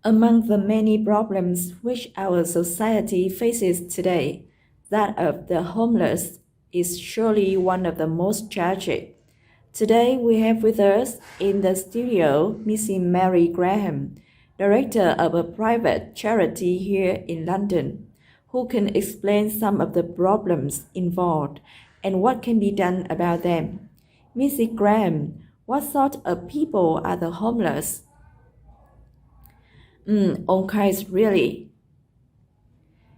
Among the many problems which our society faces today, that of the homeless is surely one of the most tragic. Today we have with us in the studio Mrs. Mary Graham, director of a private charity here in London, who can explain some of the problems involved and what can be done about them. Mrs. Graham, what sort of people are the homeless? All kinds, really.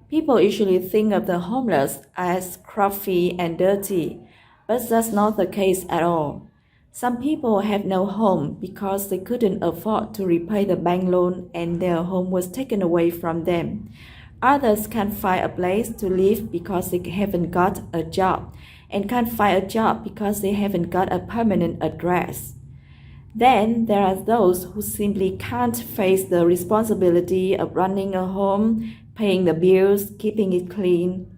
People usually think of the homeless as scruffy and dirty, but that's not the case at all. Some people have no home because they couldn't afford to repay the bank loan and their home was taken away from them. Others can't find a place to live because they haven't got a job, and can't find a job because they haven't got a permanent address. Then there are those who simply can't face the responsibility of running a home, paying the bills, keeping it clean.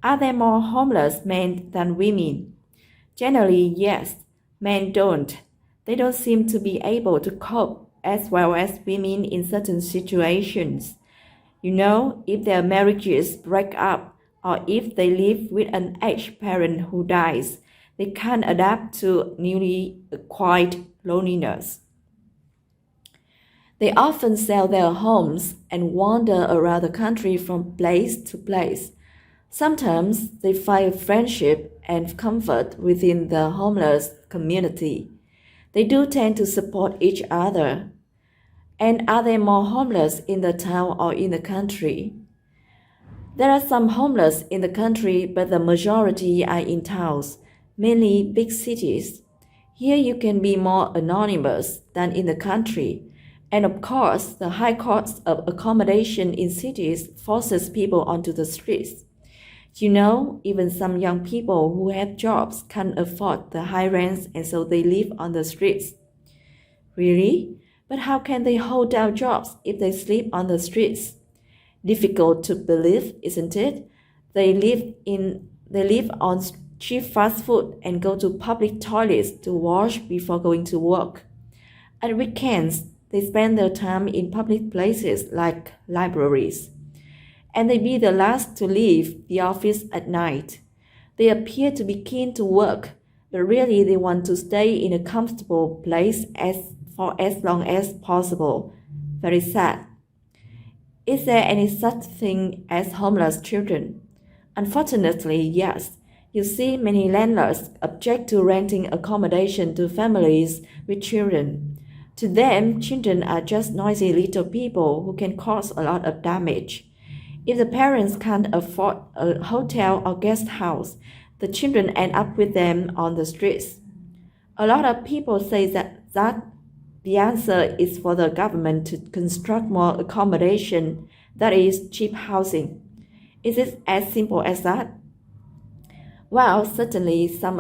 Are there more homeless men than women? Generally, yes. Men don't. They don't seem to be able to cope as well as women in certain situations. You know, if their marriages break up or if they live with an aged parent who dies, they can't adapt to newly acquired loneliness. They often sell their homes and wander around the country from place to place. Sometimes they find friendship and comfort within the homeless community. They do tend to support each other. And are there more homeless in the town or in the country? There are some homeless in the country, but the majority are in towns, mainly big cities. Here you can be more anonymous than in the country. And of course, the high cost of accommodation in cities forces people onto the streets. You know, even some young people who have jobs can't afford the high rents and so they live on the streets. Really? But how can they hold down jobs if they sleep on the streets? Difficult to believe, isn't it? They live on cheap fast food and go to public toilets to wash before going to work. At weekends, they spend their time in public places like libraries. And they be the last to leave the office at night. They appear to be keen to work, but really they want to stay in a comfortable place for as long as possible. Very sad. Is there any such thing as homeless children? Unfortunately, yes. You see, many landlords object to renting accommodation to families with children. To them, children are just noisy little people who can cause a lot of damage. If the parents can't afford a hotel or guest house, the children end up with them on the streets. A lot of people say that the answer is for the government to construct more accommodation, that is, cheap housing. Is it as simple as that? Well, certainly some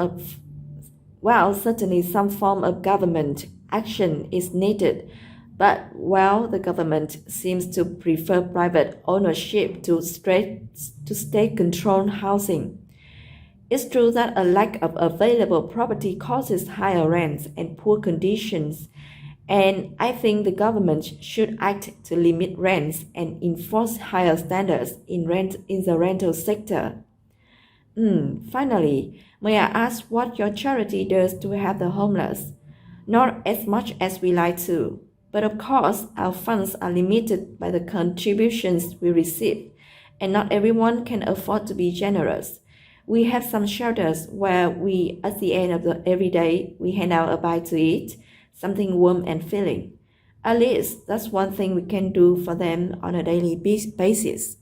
form of government action is needed, but the government seems to prefer private ownership to state-controlled housing. It's true that a lack of available property causes higher rents and poor conditions, and I think the government should act to limit rents and enforce higher standards in the rental sector. Finally, may I ask what your charity does to help the homeless? Not as much as we like to, but of course our funds are limited by the contributions we receive, and not everyone can afford to be generous. We have some shelters where at the end of every day, we hand out a bite to eat, something warm and filling. At least that's one thing we can do for them on a daily basis.